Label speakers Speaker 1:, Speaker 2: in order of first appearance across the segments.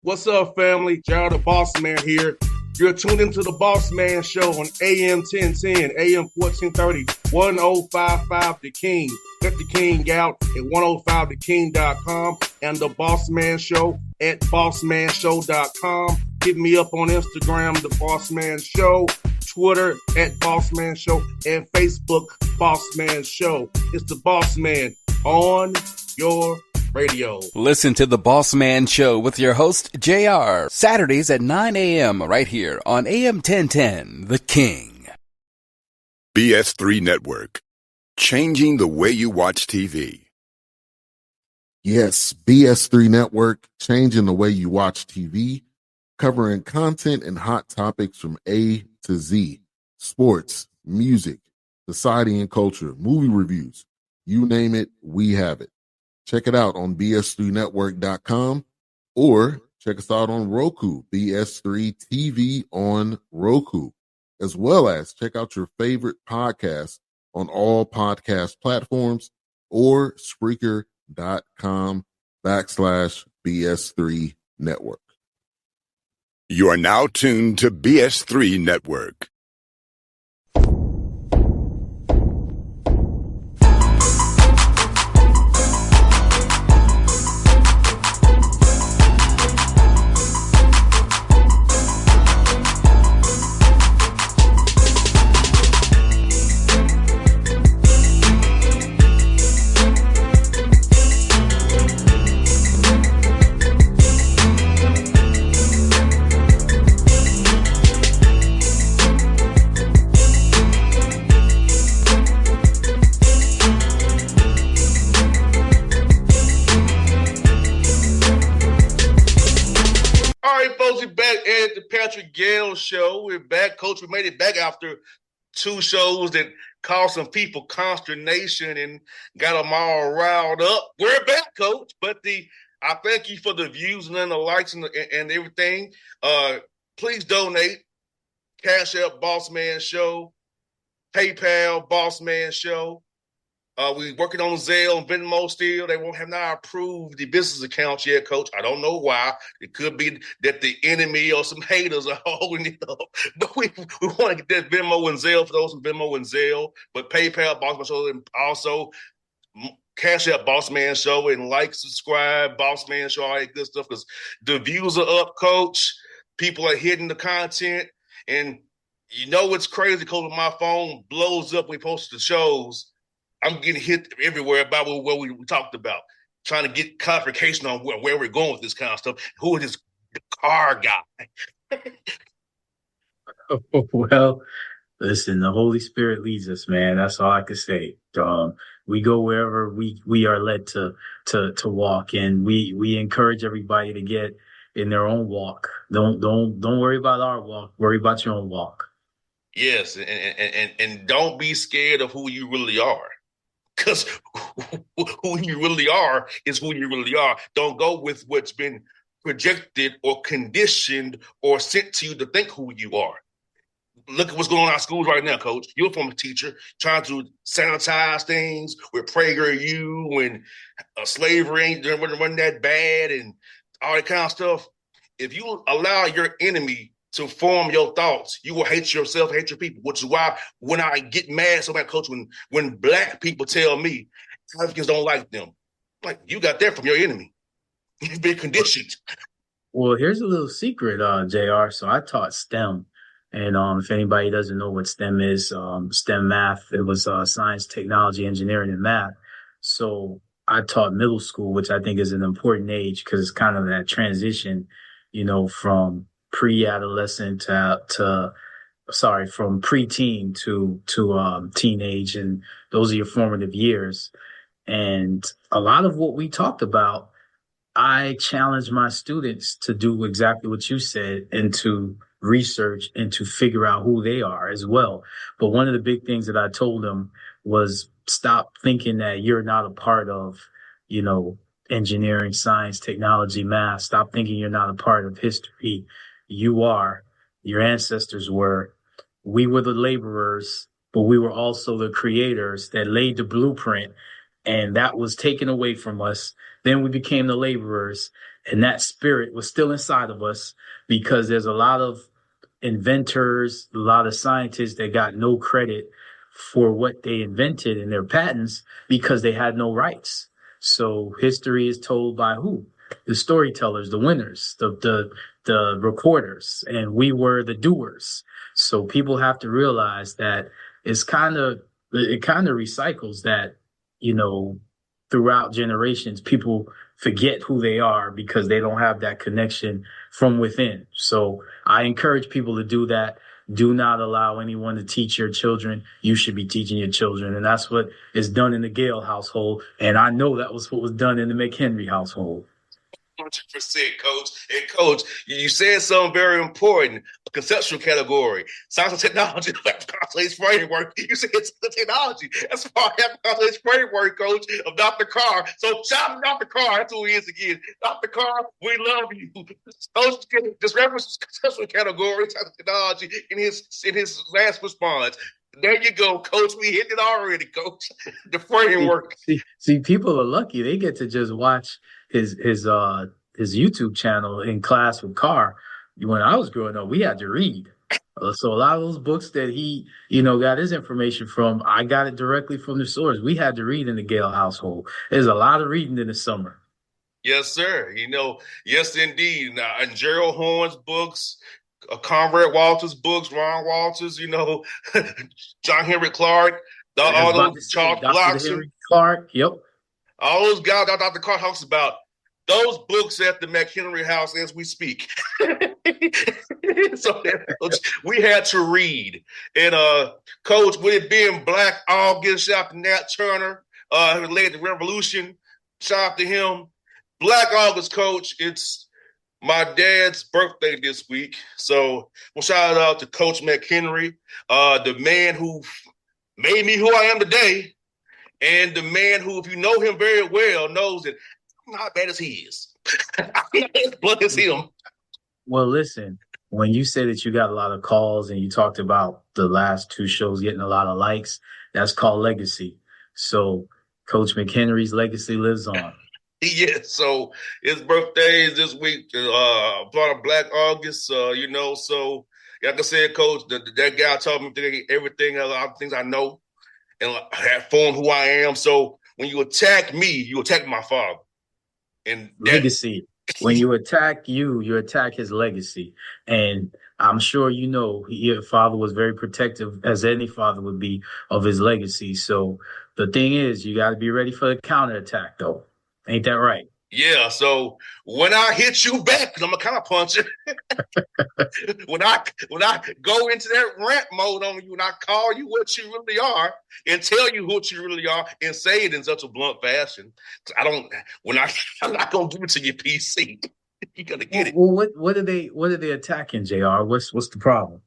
Speaker 1: What's up, family? Gerald the Bossman here. You're tuned into the Bossman Show on AM 1010, AM 1430, 1055 The King. Let the King out at 105theking.com and the Bossman Show at bossmanshow.com. Hit me up on Instagram, The Bossman Show, Twitter at Bossman Show, and Facebook, Bossman Show. It's the Bossman on your radio.
Speaker 2: Listen to the Bossman Show with your host, JR, Saturdays at 9 a.m. right here on AM 1010, The King.
Speaker 3: BS3 Network, changing the way you watch TV.
Speaker 4: Yes, BS3 Network, changing the way you watch TV, covering content and hot topics from A to Z, sports, music, society and culture, movie reviews, you name it, we have it. Check it out on bs3network.com or check us out on Roku, BS3 TV on Roku, as well as check out your favorite podcast on all podcast platforms or Spreaker.com/BS3 Network.
Speaker 3: You are now tuned to BS3 Network.
Speaker 1: Gayle show. We're back, Coach. We made it back after two shows that caused some people consternation and got them all riled up. We're back, Coach. But I thank you for the views and the likes and everything. Please donate. Cash App Bossman Show, PayPal Bossman Show. We're working on Zelle and Venmo still. They won't have not approved the business accounts yet, Coach. I don't know why. It could be that the enemy or some haters are holding it up. But we want to get that Venmo and Zelle for those with Venmo and Zelle. But PayPal, Bossman Show, and also Cash App Bossman Show, and like, subscribe, Bossman Show, all that good stuff, because the views are up, Coach. People are hitting the content. And you know what's crazy, Coach? When my phone blows up when we post the shows, I'm getting hit everywhere about what we talked about, trying to get clarification on where we're going with this kind of stuff. Who is this car guy?
Speaker 5: Well, listen, the Holy Spirit leads us, man. That's all I can say. We go wherever we are led to walk, and we encourage everybody to get in their own walk. Don't worry about our walk. Worry about your own walk.
Speaker 1: Yes, and don't be scared of who you really are. Because who you really are is who you really are. Don't go with what's been projected or conditioned or sent to you to think who you are. Look at what's going on in our schools right now, Coach. You're a former teacher trying to sanitize things with PragerU and slavery ain't wasn't that bad and all that kind of stuff. If you allow your enemy to form your thoughts, you will hate yourself, hate your people, which is why when I get mad so bad, Coach, when black people tell me Africans don't like them, like, you got that from your enemy. You've been conditioned.
Speaker 5: Well, here's a little secret, JR. So I taught STEM. And if anybody doesn't know what STEM is, STEM math, it was science, technology, engineering, and math. So I taught middle school, which I think is an important age because it's kind of that transition, from pre-adolescent from preteen to teenage, and those are your formative years. And a lot of what we talked about, I challenge my students to do exactly what you said and to research and to figure out who they are as well. But one of the big things that I told them was stop thinking that you're not a part of, engineering, science, technology, math. Stop thinking you're not a part of history. You are. Your ancestors were. We were the laborers, but we were also the creators that laid the blueprint, and that was taken away from us. Then we became the laborers, And that spirit was still inside of us because there's a lot of inventors, a lot of scientists that got no credit for what they invented in their patents because they had no rights. So history is told by who? The storytellers, the winners, the recorders, and we were the doers. So people have to realize that it kind of recycles that, you know, throughout generations, people forget who they are because they don't have that connection from within. So I encourage people to do that. Do not allow anyone to teach your children. You should be teaching your children. And that's what is done in the Gayle household. And I know that was what was done in the McHenry household.
Speaker 1: 100%, Coach. And Coach, you said something very important, a conceptual category. Science and technology, constellation framework. You said it's the technology. That's why I have constellation framework, Coach, of Dr. Carr. So shout out to Dr. Carr. That's who he is again. Dr. Carr, we love you. Coach just references conceptual category, science and technology in his last response. There you go, Coach. We hit it already, Coach. The framework.
Speaker 5: See, people are lucky. They get to just watch his YouTube channel in class with Carr. When I was growing up, we had to read. So a lot of those books that he, got his information from, I got it directly from the source. We had to read in the Gayle household. There's a lot of reading in the summer.
Speaker 1: Yes, sir. Yes, indeed. Now, and Gerald Horn's books, Conrad Walters' books, Ron Walters, John Henry Clark, all those Charles Blockson.
Speaker 5: Clark, yep.
Speaker 1: All those guys that Dr. Clark talks about, those books at the McHenry house as we speak. So we had to read. And Coach, with it being Black August, shout out to Nat Turner, who led the revolution. Shout out to him. Black August, Coach, it's my dad's birthday this week. So we'll shout out to Coach McHenry, the man who made me who I am today, and the man who, if you know him very well, knows that I'm not bad as he is. I'm not as blunt as him.
Speaker 5: Well, listen, when you say that you got a lot of calls and you talked about the last two shows getting a lot of likes, that's called legacy. So Coach McHenry's legacy lives on.
Speaker 1: Yes, so his birthday is this week, part of Black August, so like I said, Coach, that guy taught me everything, a lot of things I know, and have formed who I am. So when you attack me, you attack my father. And
Speaker 5: legacy. When you attack you attack his legacy. And I'm sure your father was very protective, as any father would be, of his legacy. So the thing is, you got to be ready for the counterattack, though. Ain't that right?
Speaker 1: Yeah, so when I hit you back, because I'm a kind of puncher, when I go into that rant mode on you and I call you what you really are and tell you what you really are and say it in such a blunt fashion, I'm not gonna give it to your PC. You gotta get it.
Speaker 5: Well, what are they attacking, JR? What's the problem?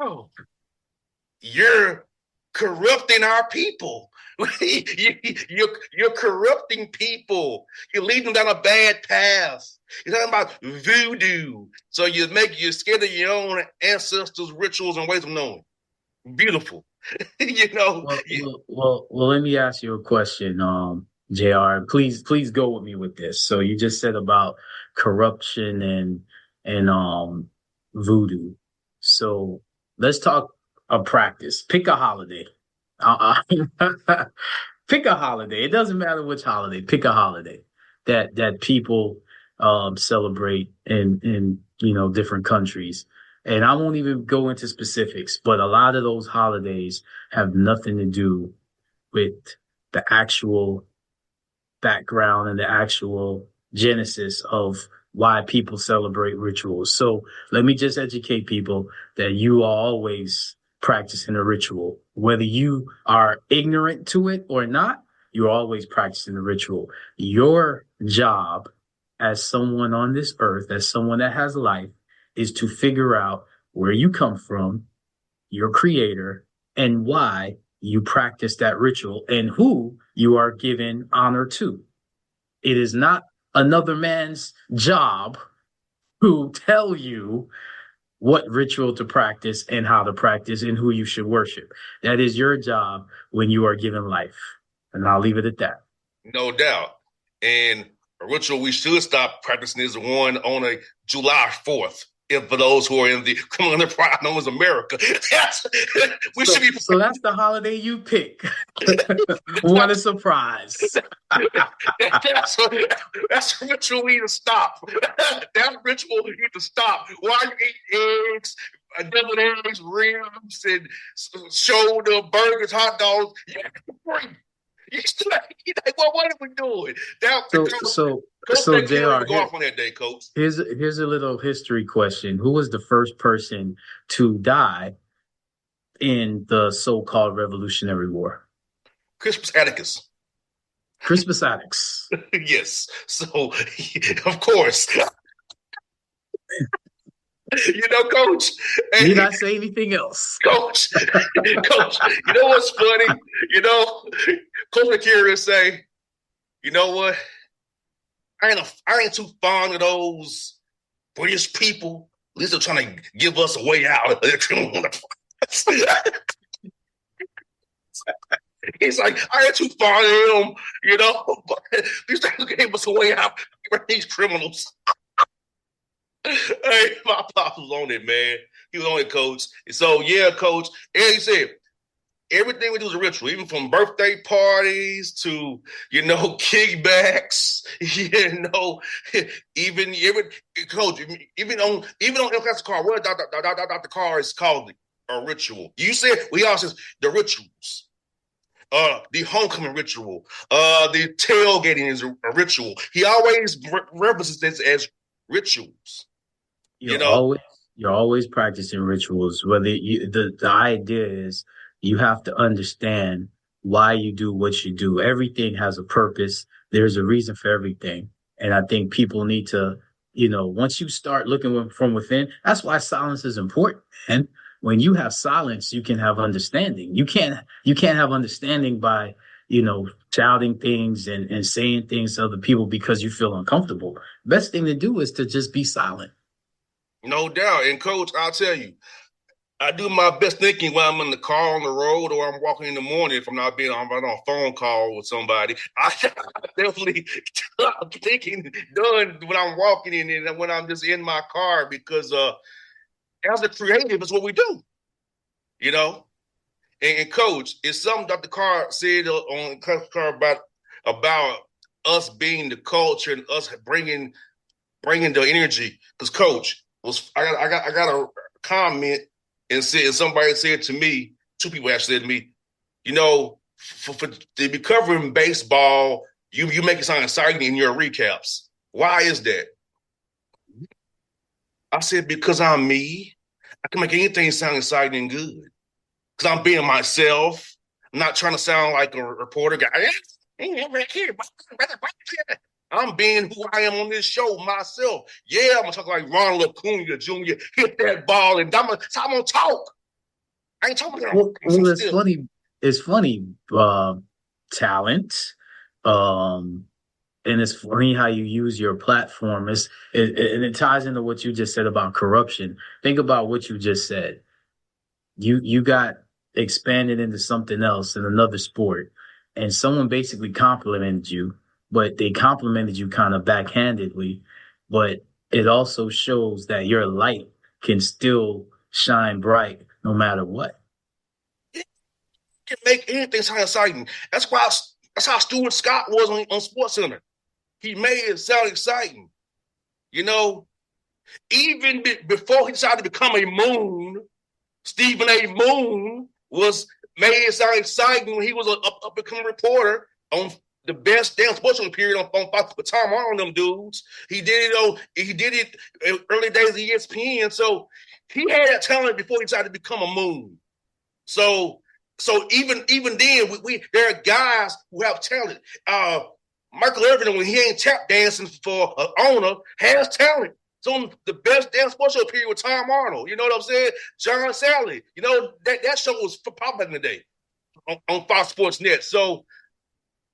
Speaker 1: Oh, you're corrupting our people. You're corrupting people. You're leading them down a bad path. You're talking about voodoo. So you're scared of your own ancestors' rituals and ways of knowing. Beautiful.
Speaker 5: Well, let me ask you a question, JR. Please go with me with this. So you just said about corruption and voodoo. So let's talk a practice. Pick a holiday. Pick a holiday. It doesn't matter which holiday. Pick a holiday that people celebrate in different countries. And I won't even go into specifics, but a lot of those holidays have nothing to do with the actual background and the actual genesis of why people celebrate rituals. So let me just educate people that you are always practicing a ritual. Whether you are ignorant to it or not, you're always practicing a ritual. Your job as someone on this earth, as someone that has life, is to figure out where you come from, your creator, and why you practice that ritual and who you are giving honor to. It is not another man's job to tell you what ritual to practice and how to practice and who you should worship. That is your job when you are given life. And I'll leave it at that.
Speaker 1: No doubt. And A ritual we should stop practicing is one on a July 4th. If for those who are in the criminal enterprise known as America, should be.
Speaker 5: So that's the holiday you pick. What a surprise!
Speaker 1: That's a ritual we need to stop. That ritual we need to stop. Why you eat eggs, deviled eggs, ribs, and shoulder burgers, hot dogs? You still like, what are we doing?
Speaker 5: So JR,
Speaker 1: go off on that day, Coach.
Speaker 5: Here's a little history question. Who was the first person to die in the so-called Revolutionary War?
Speaker 1: Crispus Attucks.
Speaker 5: Crispus Attucks.
Speaker 1: Yes. So, of course. Coach.
Speaker 5: Did I say anything else?
Speaker 1: Coach, you know what's funny? Coach McCurry say, you know what? I ain't too fond of those British people. At least they're trying to give us a way out of the He's like, I ain't too fond of them, but at least they gave us a way out of these criminals. Hey, my pops was on it, man. He was on it, Coach. So, yeah, Coach. And he said, everything we do is a ritual, even from birthday parties to, kickbacks, Coach, even on El Clasico car, what the car is called a ritual. You said, we all says the rituals. The homecoming ritual, the tailgating is a ritual. He always references this as rituals.
Speaker 5: You're always practicing rituals. Whether the idea is you have to understand why you do what you do. Everything has a purpose. There's a reason for everything. And I think people need to, once you start looking from within, that's why silence is important. And when you have silence, you can have understanding. You can't have understanding by, shouting things and saying things to other people because you feel uncomfortable. Best thing to do is to just be silent.
Speaker 1: No doubt. And Coach, I'll tell you, I do my best thinking when I'm in the car on the road or I'm walking in the morning if I'm not being on a phone call with somebody. I definitely thinking done when I'm walking in and when I'm just in my car because as a creative, it's what we do, And Coach, it's something Dr. Carr said on Car about us being the culture and us bringing the energy. Because Coach, I got a comment and somebody said to me, two people actually said to me, for to be covering baseball, you make it sound exciting in your recaps. Why is that? I said, because I'm me. I can make anything sound exciting and good. Because I'm being myself. I'm not trying to sound like a reporter guy. I'm being who I am on this show myself. Yeah, I'm going to talk like Ronald Acuna Jr. Hit that ball, and I'm going to talk. I ain't talking about
Speaker 5: Well, it's funny. Talent. And it's funny how you use your platform. And it ties into what you just said about corruption. Think about what you just said. You got expanded into something else in another sport, and someone basically complimented you, but they complimented you kind of backhandedly. But it also shows that your light can still shine bright no matter what.
Speaker 1: You can make anything sound exciting. That's how Stuart Scott was on SportsCenter. He made it sound exciting. Even before he decided to become a Moon, Stephen A. Moon made it sound exciting when he was an up-and-coming reporter on the best damn sports period on Fox with Tom Arnold and them dudes. He did it in early days of ESPN. So he had that talent before he decided to become a Moon. So even then, there are guys who have talent. Michael Irvin, when he ain't tap dancing for an owner, has talent. It's on the best damn sports show period with Tom Arnold. You know what I'm saying? John Sally. That show was popular in the day on Fox Sports Net. So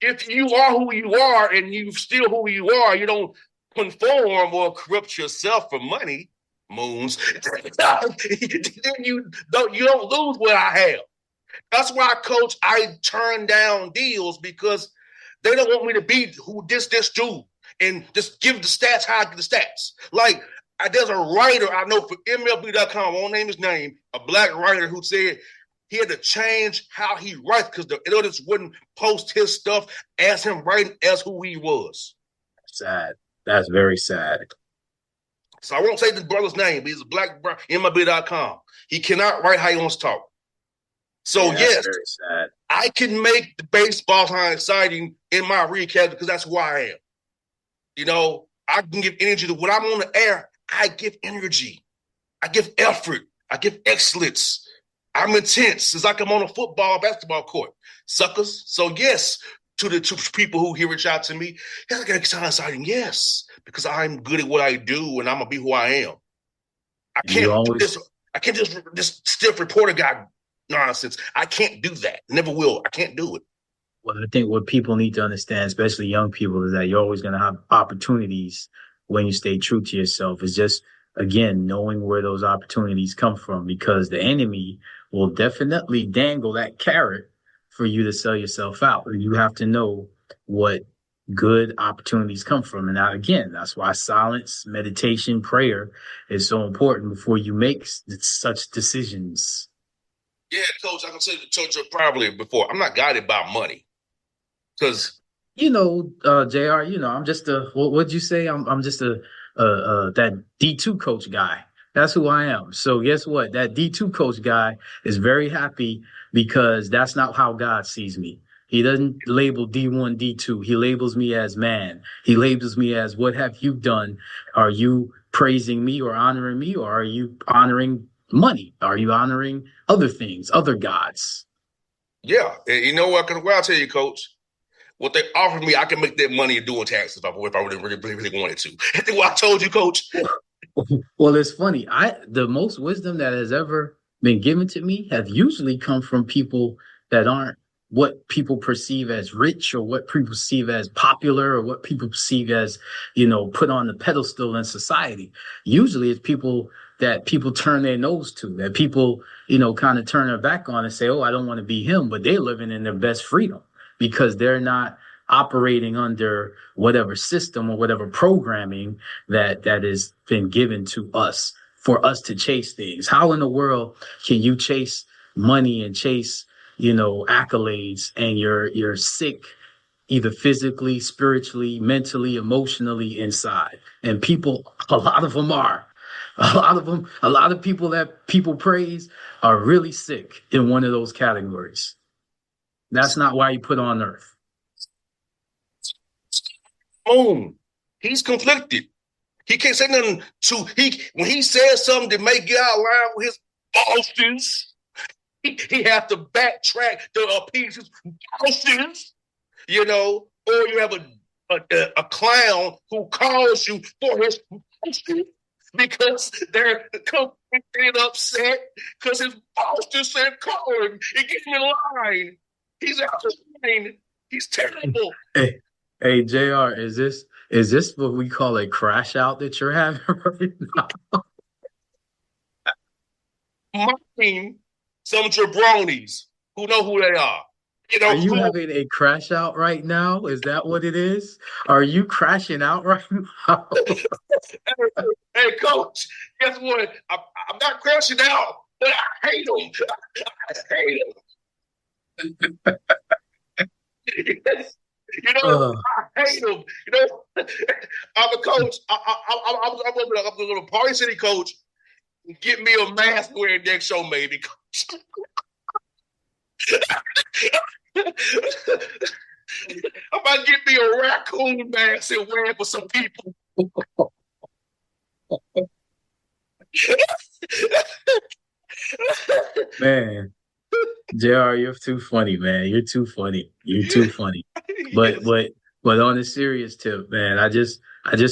Speaker 1: if you are who you are and you still who you are, you don't conform or corrupt yourself for money, Moons, then you don't lose what I have. That's why, Coach, I turn down deals because they don't want me to be who this dude. and just give the stats how I get the stats. Like, there's a writer I know for MLB.com, I won't name his name, a black writer who said he had to change how he writes because the editors wouldn't post his stuff as him writing as who he was.
Speaker 5: Sad. That's very sad.
Speaker 1: So I won't say the brother's name, but he's a black MLB.com. He cannot write how he wants to talk. So
Speaker 5: yeah,
Speaker 1: yes,
Speaker 5: very sad.
Speaker 1: I can make the baseball time exciting in my recap because that's who I am. You know, I can give energy to when I'm on the air. I give energy. I give effort. I give excellence. I'm intense. It's like I'm on a basketball court. Suckers. So yes, to the two people who here reach out to me, yeah, I got exciting. Yes, because I'm good at what I do and I'm gonna be who I am. I can't do this. I can't just this stiff reporter guy nonsense. I can't do that. Never will. I can't do it.
Speaker 5: Well, I think what people need to understand, especially young people, is that you're always going to have opportunities when you stay true to yourself. It's just, again, knowing where those opportunities come from, because the enemy will definitely dangle that carrot for you to sell yourself out. You have to know what good opportunities come from. And now, again, that's why silence, meditation, prayer is so important before you make such decisions.
Speaker 1: Yeah, Coach, I can say to you probably before, I'm not guided by money. Because
Speaker 5: JR, I'm just what'd you say? I'm just that D2 coach guy. That's who I am. So guess what? That D2 coach guy is very happy because that's not how God sees me. He doesn't label D1, D2. He labels me as man. He labels me as, what have you done? Are you praising me or honoring me, or are you honoring money? Are you honoring other things, other gods?
Speaker 1: Yeah. And you know what? I'll tell you, Coach. What they offered me, I can make that money doing taxes if I really wanted to. That's what I told you, Coach.
Speaker 5: Well, it's funny. The most wisdom that has ever been given to me have usually come from people that aren't what people perceive as rich, or what people perceive as popular, or what people perceive as, put on the pedestal in society. Usually it's people that people turn their nose to, that people, kind of turn their back on and say, oh, I don't want to be him, but they're living in their best freedom because they're not operating under whatever system or whatever programming that has been given to us for us to chase things. How in the world can you chase money and chase, accolades, and you're sick, either physically, spiritually, mentally, emotionally inside? And people, a lot of them are. A lot of people that people praise are really sick in one of those categories. That's not why you put on earth.
Speaker 1: Boom. He's conflicted. He can't say nothing when he says something that may get out of line with his bosses, he has to backtrack to appease his bosses, or you have a clown who calls you for his bosses because they're conflicted and upset because his boss just said call him and get him in line. He's out of line. He's terrible.
Speaker 5: Hey, JR, is this what we call a crash out that you're having right now?
Speaker 1: Mocking some jabronis who know who they are.
Speaker 5: Are you having a crash out right now? Is that what it is? Are you crashing out right now?
Speaker 1: Hey, Coach, guess what? I'm not crashing out, but I hate him. I hate him. I hate him. I'm a coach. I'm going to Party City coach. Get me a mask wearing next show, maybe. I'm about to get me a raccoon mask and wear it for some people.
Speaker 5: Man, JR, you're too funny, man. You're too funny. You're too funny. But on a serious tip, man, I just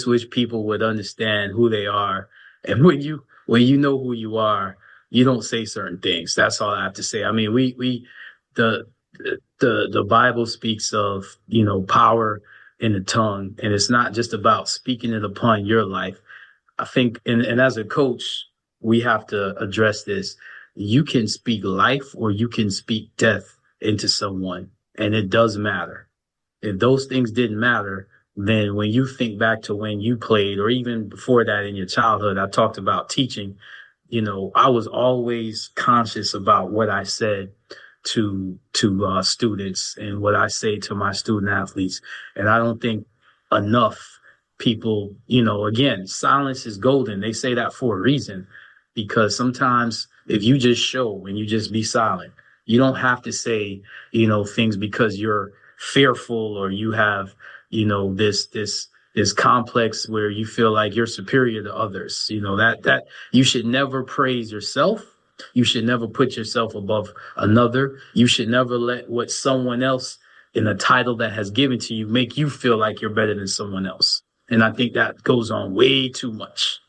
Speaker 5: wish people would understand who they are. And when you know who you are, you don't say certain things. That's all I have to say. I mean, the Bible speaks of, power in the tongue, and it's not just about speaking it upon your life. I think, and as a coach, we have to address this. You can speak life or you can speak death into someone, and it does matter. If those things didn't matter, then when you think back to when you played, or even before that in your childhood, I talked about teaching. I was always conscious about what I said to students and what I say to my student athletes. And I don't think enough people, again, silence is golden. They say that for a reason, because sometimes if you just show and you just be silent, you don't have to say, things because you're fearful or you have, this complex where you feel like you're superior to others. That you should never praise yourself. You should never put yourself above another. You should never let what someone else in a title that has given to you make you feel like you're better than someone else. And I think that goes on way too much.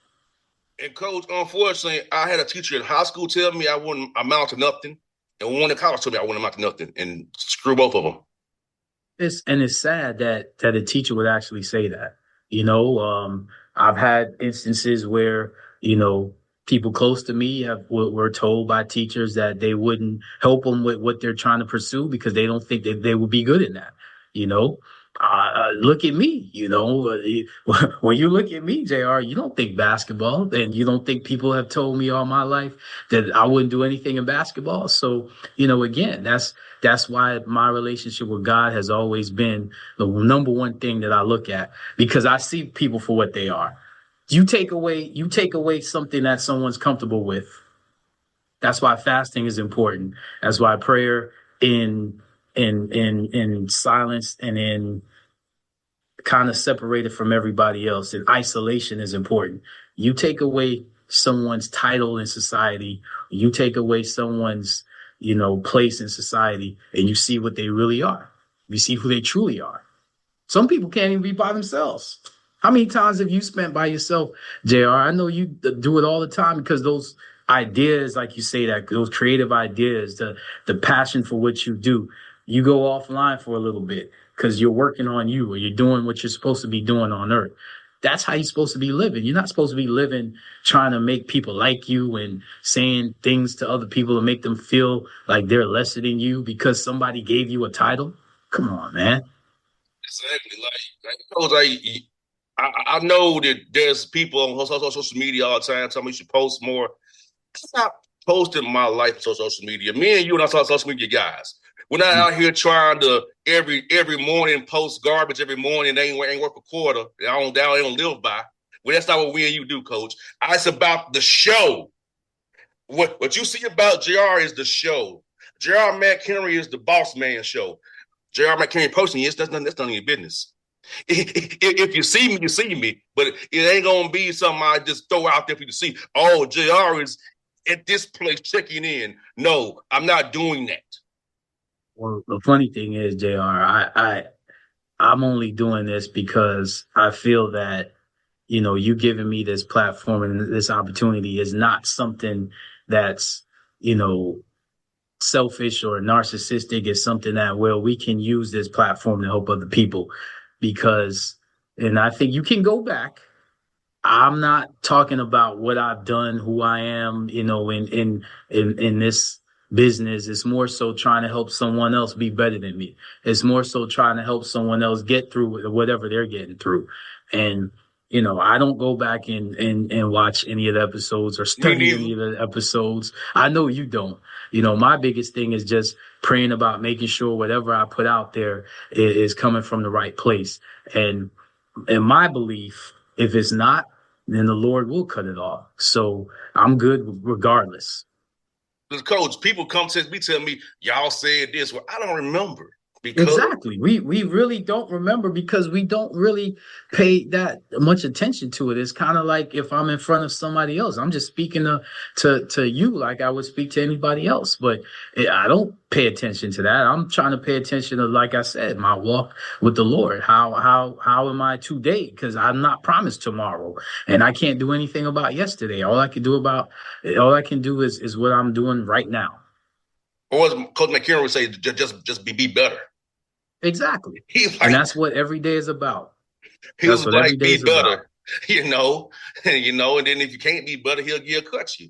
Speaker 1: And Coach, unfortunately, I had a teacher in high school tell me I wouldn't amount to nothing, and one in college told me I wouldn't amount to nothing, and screw both of them.
Speaker 5: It's sad that a teacher would actually say that. I've had instances where people close to me were told by teachers that they wouldn't help them with what they're trying to pursue because they don't think that they would be good in that. You know, look at me. When you look at me, Jr., you don't think basketball, and you don't think people have told me all my life that I wouldn't do anything in basketball. So again, that's why my relationship with God has always been the number one thing that I look at, because I see people for what they are. You take away something that someone's comfortable with. That's why fasting is important. That's why prayer in silence and in kind of separated from everybody else in isolation is important. You take away someone's title in society, you take away someone's place in society, and you see what they really are. You see who they truly are. Some people can't even be by themselves. How many times have you spent by yourself, JR? I know you do it all the time, because those ideas, like you say, that those creative ideas, the passion for what you do, you go offline for a little bit because you're working on you, or you're doing what you're supposed to be doing on earth. That's how you're supposed to be living. You're not supposed to be living trying to make people like you and saying things to other people to make them feel like they're lesser than you because somebody gave you a title. Come on, man.
Speaker 1: Exactly. I know that there's people on social media all the time telling me you should post more. I'm not posting my life on social media. Me and you and I social media guys. We're not out here trying to every morning post garbage every morning. They ain't worth a quarter. They don't live by. Well, that's not what we and you do, Coach. It's about the show. What you see about JR is the show. JR McHenry is the Bossman show. JR McHenry posting, yes, that's none of your business. If you see me, you see me, but it ain't gonna be something I just throw out there for you to see. Oh, JR is at this place checking in. No, I'm not doing that.
Speaker 5: Well, the funny thing is, JR, I'm only doing this because I feel that you giving me this platform and this opportunity is not something that's selfish or narcissistic. It's something that, well, we can use this platform to help other people, because, and I think you can go back. I'm not talking about what I've done, who I am, in this business. It's more so trying to help someone else be better than me. It's more so trying to help someone else get through whatever they're getting through. And, I don't go back and watch any of the episodes or study any of the episodes. I know you don't. My biggest thing is just praying about making sure whatever I put out there is coming from the right place. And in my belief, if it's not, then the Lord will cut it off. So I'm good regardless.
Speaker 1: Coach, people come to me, tell me, y'all said this. Well, I don't remember. Because
Speaker 5: exactly. We really don't remember because we don't really pay that much attention to it. It's kind of like if I'm in front of somebody else, I'm just speaking to you like I would speak to anybody else. But I don't pay attention to that. I'm trying to pay attention to, like I said, my walk with the Lord. How am I today? Because I'm not promised tomorrow, and I can't do anything about yesterday. All I can do is what I'm doing right now.
Speaker 1: Or as Coach McKinnon would say, just be better.
Speaker 5: Exactly. And that's what every day is about.
Speaker 1: He was like, be better, and then if you can't be better, he'll cut you.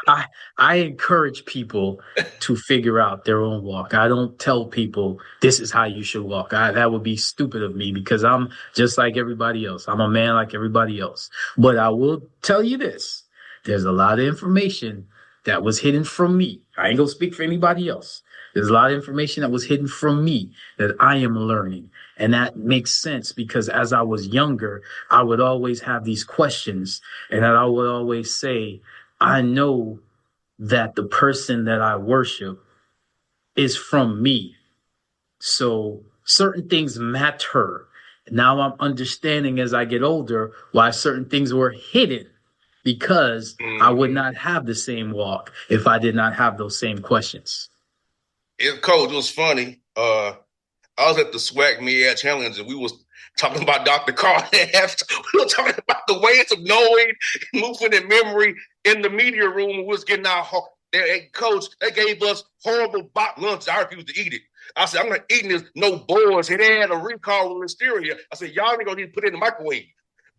Speaker 5: I I encourage people to figure out their own walk. I don't tell people this is how you should walk. That would be stupid of me because I'm just like everybody else. I'm a man like everybody else. But I will tell you this. There's a lot of information that was hidden from me. I ain't gonna speak for anybody else. There's a lot of information that was hidden from me that I am learning. And that makes sense because as I was younger, I would always have these questions and I would always say, I know that the person that I worship is from me. So certain things matter. Now I'm understanding as I get older why certain things were hidden because I would not have the same walk if I did not have those same questions.
Speaker 1: Coach, it was funny. I was at the SWAC Mid Challenge and we was talking about Dr. Carl. We were talking about the ways of knowing, movement, and memory in the media room. We was getting our coach. They gave us horrible box lunches. I refused to eat it. I said, I'm not eating this. No boys. They had a recall with Listeria. I said, y'all ain't gonna need to put it in the microwave.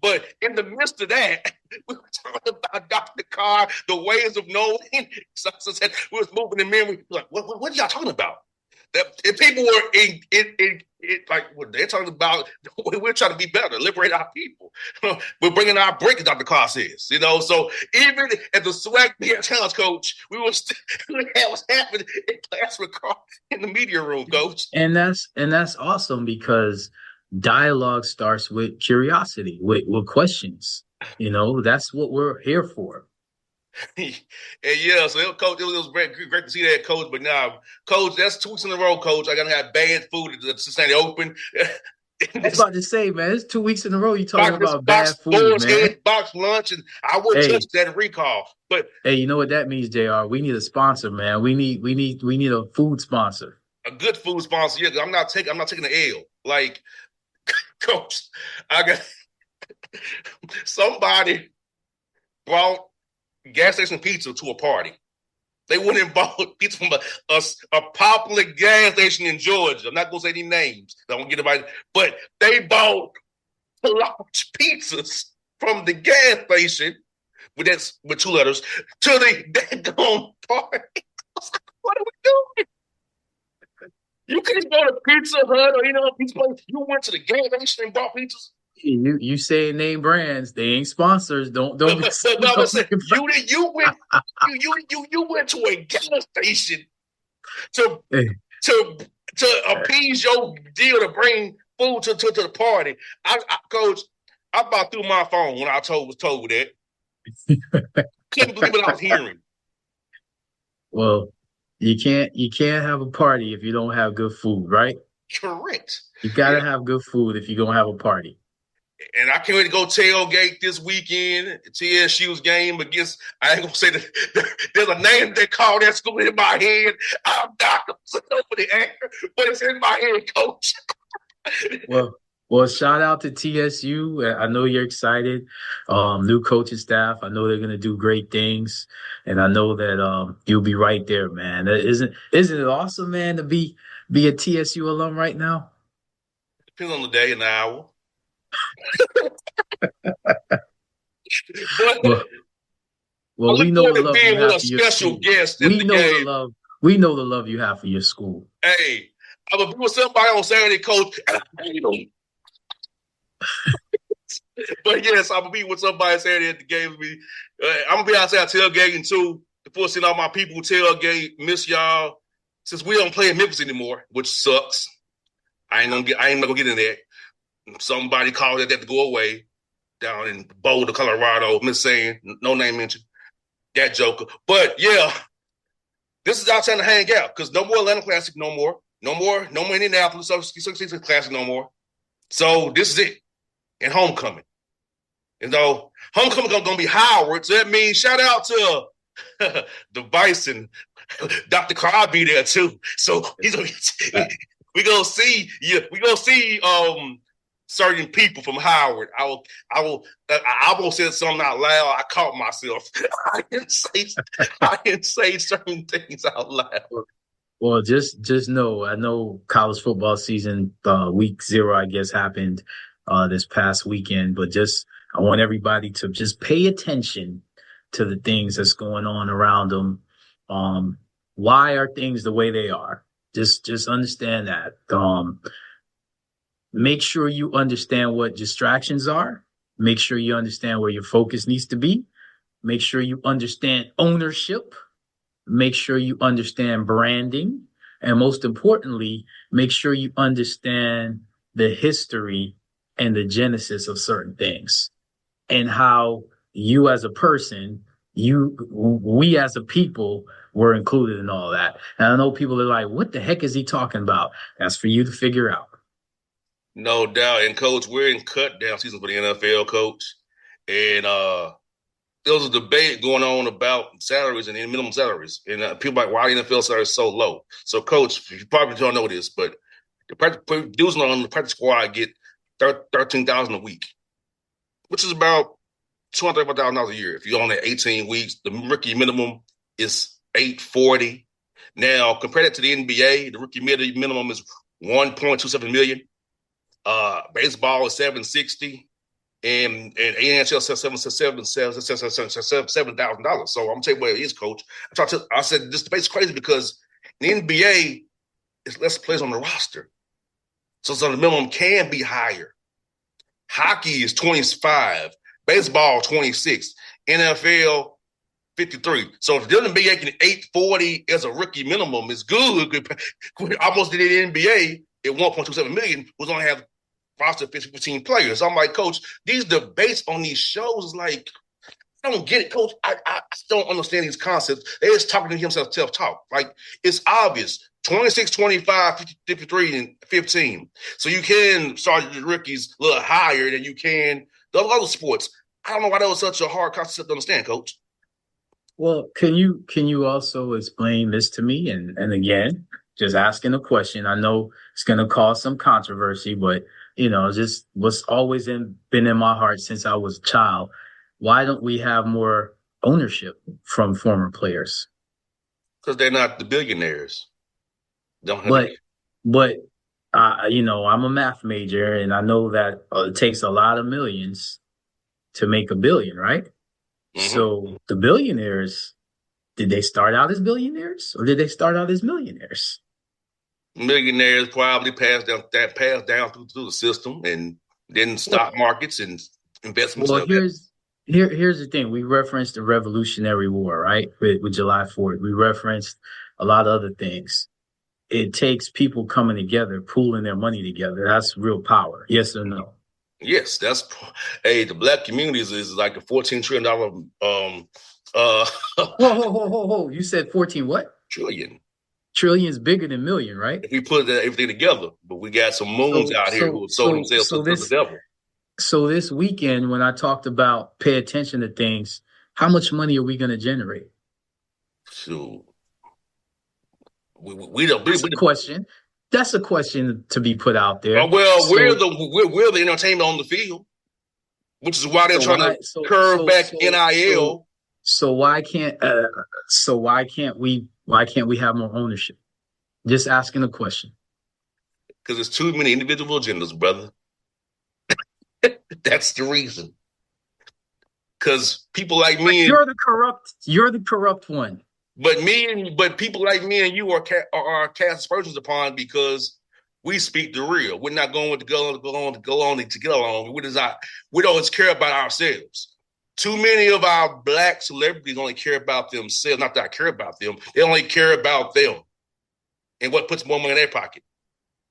Speaker 1: But in the midst of that, we were talking about Dr. Carr, the ways of knowing. So we was moving in memory. Like, what are y'all talking about? If people were in like what they're talking about, we're trying to be better, liberate our people. We're bringing our break, as Dr. Carr says. So even at the SWAC Beer Challenge, Coach, we were still at what's happening in class with Carr in the media room, Coach.
Speaker 5: And that's awesome because dialogue starts with curiosity, with questions. That's what we're here for.
Speaker 1: And yeah, so Coach, it was great to see that, Coach. But now, Coach, that's 2 weeks in a row, Coach. I gotta have bad food at the Cincinnati Open.
Speaker 5: I was about to say, man, it's 2 weeks in a row you talking about bad food, man.
Speaker 1: Box lunch, and I wouldn't touch that recall. But
Speaker 5: hey, you know what that means, JR? We need a sponsor, man. We need a food sponsor.
Speaker 1: A good food sponsor. Yeah, I'm not taking the L. Like, Coach, I got somebody brought gas station pizza to a party. They went and bought pizza from a popular gas station in Georgia. I'm not going to say any names. I don't get about it. But they bought large pizzas from the gas station with 2 letters to the daggone party. What are we doing? You couldn't go to Pizza Hut or pizza place. You went to the gas station and bought pizzas.
Speaker 5: You saying name brands? They ain't sponsors. Don't.
Speaker 1: No, you went to a gas station to appease your deal to bring food to the party. Coach, I about threw my phone when I was told that. Couldn't believe what I was hearing.
Speaker 5: Well, you can't have a party if you don't have good food, right?
Speaker 1: Correct.
Speaker 5: You gotta have good food if you're gonna have a party.
Speaker 1: And I can't wait to go tailgate this weekend, TSU's game against, I ain't going to say that there's a name they call that school in my head. I'm not going to say over the air, but it's in my head, Coach.
Speaker 5: Well, shout out to TSU. I know you're excited. New coaching staff. I know they're going to do great things. And I know that you'll be right there, man. Isn't it awesome, man, to be a TSU alum right now?
Speaker 1: Depends on the day and the hour.
Speaker 5: Well, we know the love you have for your
Speaker 1: special
Speaker 5: school.
Speaker 1: Guest in the game.
Speaker 5: We know the love you have for your school.
Speaker 1: Hey, I'm gonna be with somebody on Saturday, Coach. But yes, I'm gonna be with somebody Saturday at the game. I'm gonna be outside tailgating too. Before seeing all my people tailgate, miss y'all. Since we don't play in Memphis anymore, which sucks. I ain't not gonna get in there. Somebody called that to go away down in Boulder, Colorado. Miss saying, no name mentioned. That joker. But yeah, this is our time to hang out because no more Atlanta Classic, no more Indianapolis Classic, no more. So this is it. And homecoming. Homecoming gonna be Howard. So that means shout out to the Bison. Dr. Carr be there too. So we gonna see certain people from Howard. I won't say something out loud. I caught myself. I didn't say certain things out loud.
Speaker 5: Well, just know, I know college football season, week 0, I guess, happened this past weekend, but I want everybody to just pay attention to the things that's going on around them. Why are things the way they are? Just understand that. Make sure you understand what distractions are. Make sure you understand where your focus needs to be. Make sure you understand ownership. Make sure you understand branding. And most importantly, make sure you understand the history and the genesis of certain things and how you as a person, we as a people were included in all that. And I know people are like, what the heck is he talking about? That's for you to figure out.
Speaker 1: No doubt. And coach, we're in cut down season for the NFL, coach. And there was a debate going on about salaries and minimum salaries. And people are like, why the NFL salary is so low? So, coach, you probably don't know this, but the producers on the practice squad get $13,000 a week, which is about $235,000 a year. If you're on that 18 weeks, the rookie minimum is $840. Now, compare that to the NBA, the rookie minimum is $1.27 million. Baseball is $760, and NHL says $7,000. So I'm gonna tell you what it is, coach. I said this debate's crazy because in the NBA it's less players on the roster, so the minimum can be higher. Hockey is 25, baseball 26, NFL 53. So if the NBA getting 840 as a rookie minimum is good. Almost did the NBA at 1.27 million was only have roster 15 players. I'm like, coach, these debates on these shows is like, I don't get it, coach. I don't understand these concepts. They're just talking to himself self-talk. Like, it's obvious. 26, 25, 53, and 15. So you can start your rookies a little higher than you can the other sports. I don't know why that was such a hard concept to understand, coach.
Speaker 5: Well, can you also explain this to me? And again, just asking a question. I know it's going to cause some controversy, but just what's always been in my heart since I was a child. Why don't we have more ownership from former players?
Speaker 1: Because they're not the billionaires.
Speaker 5: But I'm a math major, and I know that it takes a lot of millions to make a billion, right? Mm-hmm. So the billionaires, did they start out as billionaires or did they start out as millionaires?
Speaker 1: Millionaires probably passed down through the system, and then stock markets and investments.
Speaker 5: Well, here's the thing. We referenced the Revolutionary War, right? With July 4th. We referenced a lot of other things. It takes people coming together, pooling their money together. That's real power. Yes or no?
Speaker 1: Yes, the black community is like a $14 trillion.
Speaker 5: Whoa. You said 14 what?
Speaker 1: Trillion.
Speaker 5: Trillion is bigger than million, right?
Speaker 1: If we put everything together, but we got some moons out here who have sold themselves to the devil.
Speaker 5: So this weekend, when I talked about pay attention to things, how much money are we going to generate?
Speaker 1: So we don't.
Speaker 5: That's a question. That's a question to be put out there.
Speaker 1: We're the entertainment on the field, which is why they're trying to curve back NIL.
Speaker 5: So why can't we have more ownership? Just asking a question.
Speaker 1: Because there's too many individual agendas, brother. That's the reason. Because people like me,
Speaker 5: you're the corrupt one.
Speaker 1: But people like me and you are cast aspersions upon because we speak the real. We're not going to go on to get along. We don't care about ourselves. Too many of our black celebrities only care about themselves. Not that I care about them. They only care about them and what puts more money in their pocket.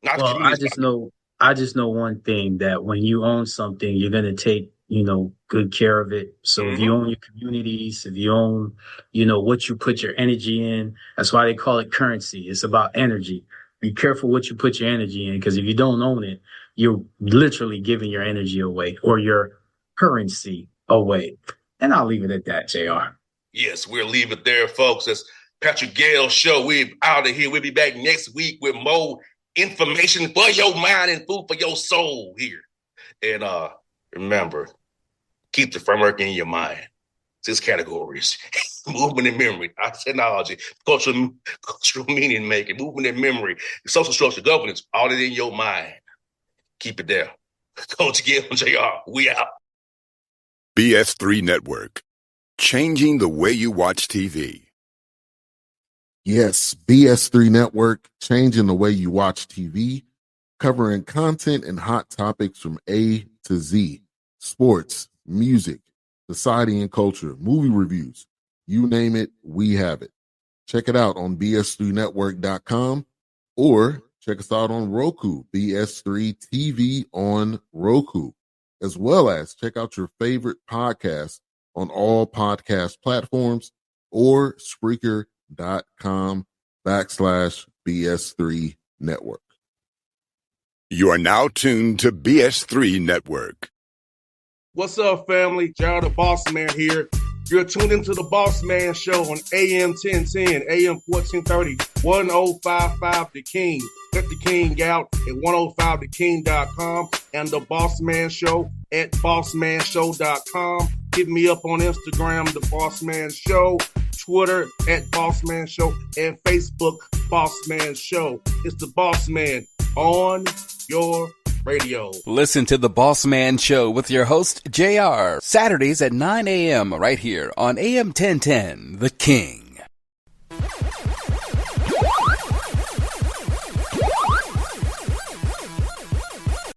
Speaker 5: I just know one thing, that when you own something, you're going to take, good care of it. So if you own your communities, if you own, what you put your energy in, that's why they call it currency. It's about energy. Be careful what you put your energy in, because if you don't own it, you're literally giving your energy away or your currency away. And I'll leave it at that, JR.
Speaker 1: Yes, we'll leave it there, folks. That's Patrick Gayle Show. We're out of here. We'll be back next week with more information for your mind and food for your soul here. And remember, keep the framework in your mind. 6 categories: movement and memory, technology, cultural meaning making, movement and memory, social structure, governance, all that in your mind. Keep it there. Coach Gayle and JR, we out.
Speaker 3: BS3 Network. changing the way you watch TV.
Speaker 4: Yes, BS3 Network, changing the way you watch TV, covering content and hot topics from A to Z, sports, music, society and culture, movie reviews, you name it, we have it. Check it out on bs3network.com or check us out on Roku, BS3 TV on Roku, as well as check out your favorite podcast on all podcast platforms or Spreaker.com/BS3 Network.
Speaker 3: You are now tuned to BS3 Network.
Speaker 1: What's up, family? Jared the Bossman here. You're tuned into the Bossman Show on AM 1010, AM 1430, 1055 The King. Let the King out at 105theking.com and the Bossman Show at bossmanshow.com. Hit me up on Instagram, The Bossman Show, Twitter at Bossman Show, and Facebook, Bossman Show. It's the Bossman on your radio.
Speaker 2: Listen to The Bossman Show with your host, JR, Saturdays at 9 a.m. right here on AM 1010, The King.